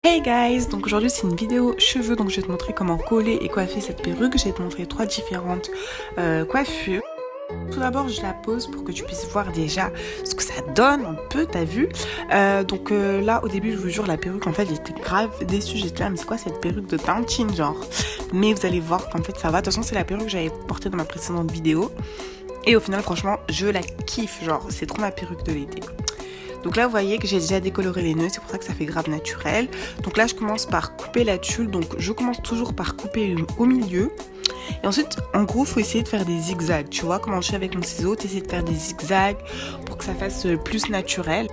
Hey guys, donc aujourd'hui c'est une vidéo cheveux, donc je vais te montrer comment coller et coiffer cette perruque. Je vais te montrer trois différentes coiffures. Tout d'abord je la pose pour que tu puisses voir déjà ce que ça donne un peu, t'as vu. Là au début je vous jure la perruque en fait j'étais grave déçue, j'étais là mais c'est quoi cette perruque de tintine genre. Mais vous allez voir qu'en fait ça va, de toute façon c'est la perruque que j'avais portée dans ma précédente vidéo. Et au final franchement je la kiffe, genre c'est trop ma perruque de l'été. Donc là vous voyez que j'ai déjà décoloré les nœuds, c'est pour ça que ça fait grave naturel. Donc là je commence par couper la tulle, donc je commence toujours par couper au milieu. Et ensuite en gros il faut essayer de faire des zigzags, tu vois comment je fais avec mon ciseau, tu essaies de faire des zigzags pour que ça fasse plus naturel.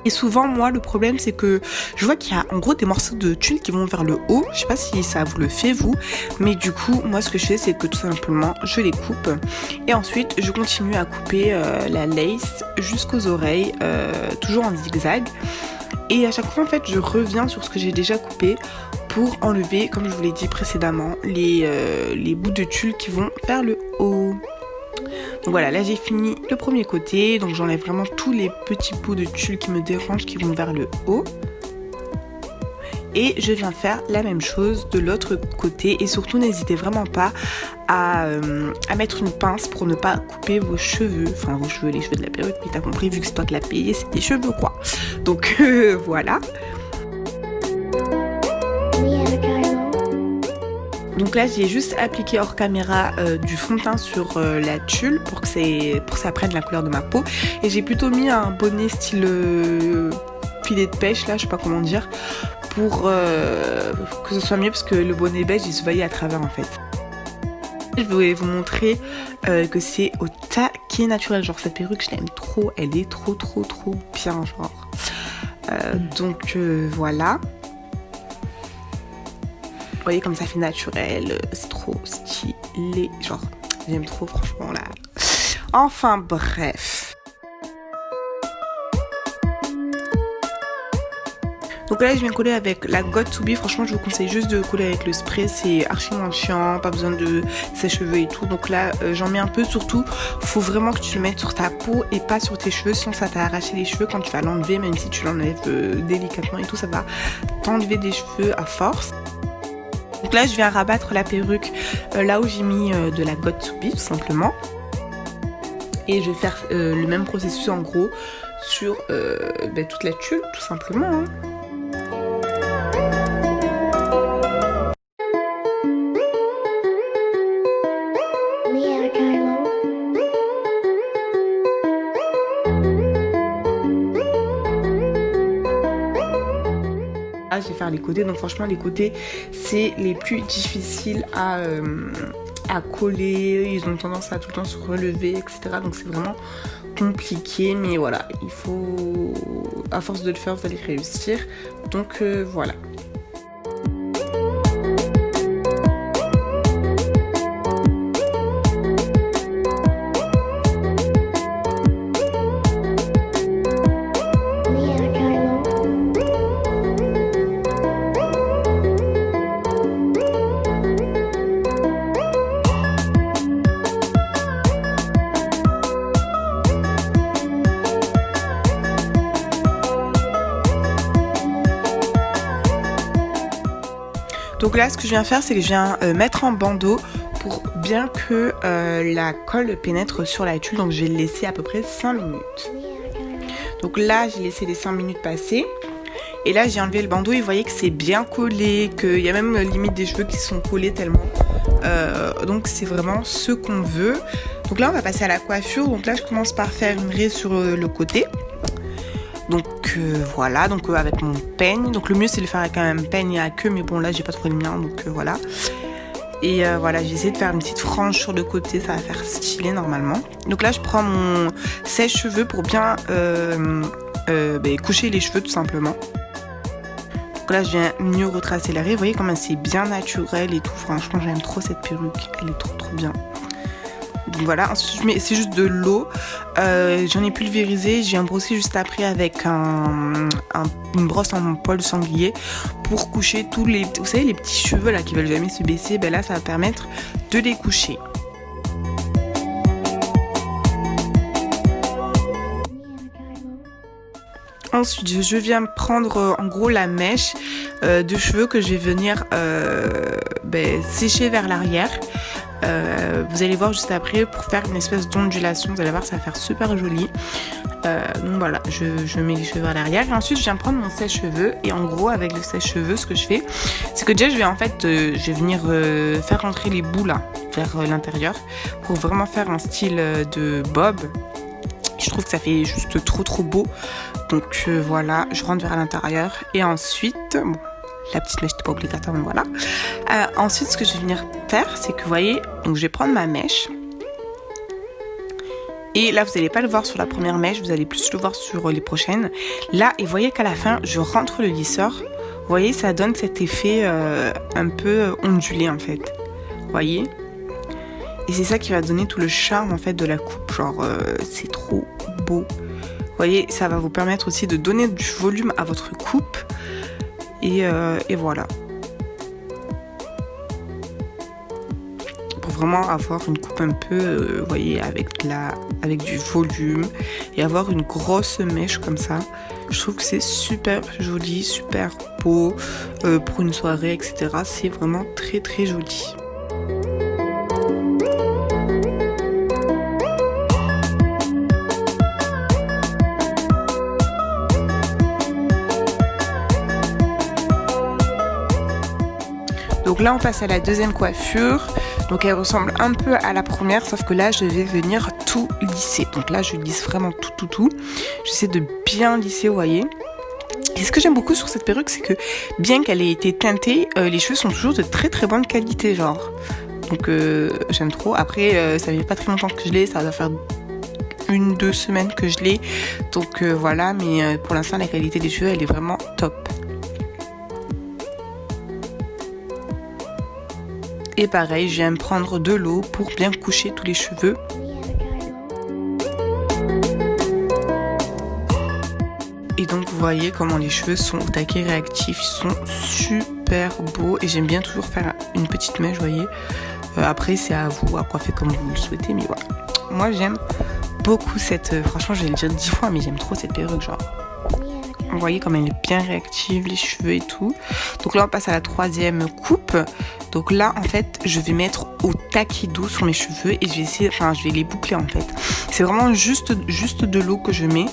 Et souvent moi le problème c'est que je vois qu'il y a en gros des morceaux de tulle qui vont vers le haut. Je sais pas si ça vous le fait vous, mais du coup moi ce que je fais c'est que tout simplement je les coupe. Et ensuite je continue à couper la lace jusqu'aux oreilles, toujours en zigzag. Et à chaque fois en fait je reviens sur ce que j'ai déjà coupé pour enlever, comme je vous l'ai dit précédemment, les bouts de tulle qui vont vers le haut. Donc voilà, là j'ai fini le premier côté, donc j'enlève vraiment tous les petits bouts de tulle qui me dérangent, qui vont vers le haut. Et je viens faire la même chose de l'autre côté, et surtout n'hésitez vraiment pas à mettre une pince pour ne pas couper vos cheveux, enfin vos cheveux, les cheveux de la perruque, mais t'as compris, vu que c'est toi qui l'as payé, c'est tes cheveux quoi. Donc voilà. Donc là j'ai juste appliqué hors caméra du fond de teint sur la tulle pour que ça prenne la couleur de ma peau. Et j'ai plutôt mis un bonnet style filet de pêche là, je sais pas comment dire, pour que ce soit mieux parce que le bonnet beige il se voyait à travers en fait. Je vais vous montrer que c'est au taquet naturel, genre cette perruque je l'aime trop, elle est trop bien genre. Voilà. Vous voyez comme ça fait naturel, c'est trop stylé, genre j'aime trop franchement là. Enfin bref. Donc là je viens coller avec la Got2b, franchement je vous conseille juste de coller avec le spray, c'est archi moins chiant, pas besoin de sèche-cheveux et tout. Donc là j'en mets un peu, surtout faut vraiment que tu le mettes sur ta peau et pas sur tes cheveux, sinon ça t'a arraché les cheveux quand tu vas l'enlever, même si tu l'enlèves délicatement et tout, ça va t'enlever des cheveux à force. Donc là je viens rabattre la perruque là où j'ai mis de la Got2b tout simplement. Et je vais faire le même processus en gros sur toute la tulle tout simplement. Hein. Je vais faire les côtés, donc franchement les côtés c'est les plus difficiles à coller, ils ont tendance à tout le temps se relever etc, donc c'est vraiment compliqué, mais voilà, il faut, à force de le faire vous allez réussir, donc voilà. Donc là ce que je viens faire c'est que je viens mettre un bandeau pour bien que la colle pénètre sur la tulle, donc je vais le laisser à peu près 5 minutes. Donc là j'ai laissé les 5 minutes passer et là j'ai enlevé le bandeau et vous voyez que c'est bien collé, qu'il y a même limite des cheveux qui sont collés tellement. Donc c'est vraiment ce qu'on veut. Donc là on va passer à la coiffure, donc là je commence par faire une raie sur le côté. Donc voilà, donc avec mon peigne, donc le mieux c'est de le faire avec un peigne à queue, mais bon là j'ai pas trouvé le mien, donc voilà. Et voilà, j'ai essayé de faire une petite frange sur le côté, ça va faire stylé normalement. Donc là je prends mon sèche-cheveux pour bien coucher les cheveux tout simplement. Donc là je viens mieux retracer la raie, vous voyez comment c'est bien naturel et tout, franchement j'aime trop cette perruque, elle est trop bien. Donc voilà, ensuite c'est juste de l'eau, j'en ai pulvérisé, je viens brosser juste après avec une brosse en poil sanglier pour coucher tous les, vous savez les petits cheveux là qui veulent jamais se baisser, ben là ça va permettre de les coucher. Ensuite, je viens prendre en gros la mèche de cheveux que je vais venir sécher vers l'arrière. Vous allez voir juste après pour faire une espèce d'ondulation. Vous allez voir, ça va faire super joli. Donc voilà, je mets les cheveux vers l'arrière. Et ensuite, je viens prendre mon sèche-cheveux. Et en gros, avec le sèche-cheveux, ce que je fais, c'est que déjà, je vais venir faire rentrer les bouts là, vers l'intérieur. Pour vraiment faire un style de bob. Je trouve que ça fait juste trop beau. Donc voilà, je rentre vers l'intérieur. Et ensuite, bon, la petite mèche n'est pas obligatoire, mais voilà. Ensuite, ce que je vais venir faire, c'est que vous voyez, donc je vais prendre ma mèche. Et là, vous n'allez pas le voir sur la première mèche, vous allez plus le voir sur les prochaines. Là, et vous voyez qu'à la fin, je rentre le lisseur. Vous voyez, ça donne cet effet un peu ondulé en fait. Vous voyez ? Et c'est ça qui va donner tout le charme en fait de la coupe. Genre, c'est trop beau. Vous voyez, ça va vous permettre aussi de donner du volume à votre coupe. Et voilà. Pour vraiment avoir une coupe un peu, vous voyez, avec du volume. Et avoir une grosse mèche comme ça. Je trouve que c'est super joli, super beau. Pour une soirée, etc. C'est vraiment très joli. Donc là on passe à la deuxième coiffure. Donc elle ressemble un peu à la première, sauf que là je vais venir tout lisser. Donc là je lisse vraiment tout. J'essaie de bien lisser, vous voyez. Et ce que j'aime beaucoup sur cette perruque, c'est que bien qu'elle ait été teintée, les cheveux sont toujours de très bonne qualité, genre. Donc j'aime trop. Après ça fait pas très longtemps que je l'ai, ça doit faire 1-2 semaines que je l'ai. Donc voilà, mais pour l'instant la qualité des cheveux elle est vraiment top. Et pareil, je viens me prendre de l'eau pour bien coucher tous les cheveux. Et donc vous voyez comment les cheveux sont au taquet réactifs, ils sont super beaux. Et j'aime bien toujours faire une petite mèche, vous voyez. Après c'est à vous à coiffer comme vous le souhaitez, mais voilà. Moi j'aime beaucoup cette... franchement je vais le dire 10 fois, mais j'aime trop cette perruque, genre. Vous voyez comme elle est bien réactive, les cheveux et tout. Donc là on passe à la troisième coupe. Donc là en fait je vais mettre au taquet d'eau sur mes cheveux et je vais les boucler en fait. C'est vraiment juste de l'eau que je mets.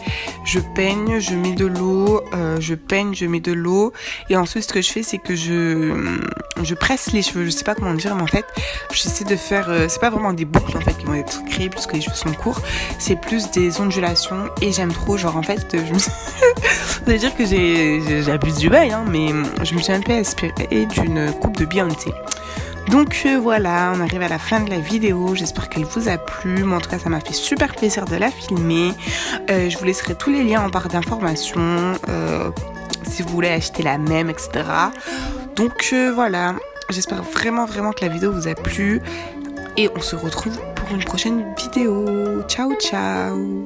Je peigne, je mets de l'eau, je peigne, je mets de l'eau. Et ensuite ce que je fais c'est que je presse les cheveux. Je sais pas comment dire, mais en fait j'essaie de faire, c'est pas vraiment des boucles en fait qui vont être créées puisque les cheveux sont courts. C'est plus des ondulations et j'aime trop, genre en fait je me suis... Vous allez dire que j'abuse du bail, hein, mais je me suis un peu inspirée d'une coupe de Beyoncé. Donc voilà, on arrive à la fin de la vidéo. J'espère qu'elle vous a plu. Moi en tout cas ça m'a fait super plaisir de la filmer. Je vous laisserai tous les liens en barre d'informations si vous voulez acheter la même, etc. Donc voilà, j'espère vraiment que la vidéo vous a plu. Et on se retrouve pour une prochaine vidéo. Ciao ciao.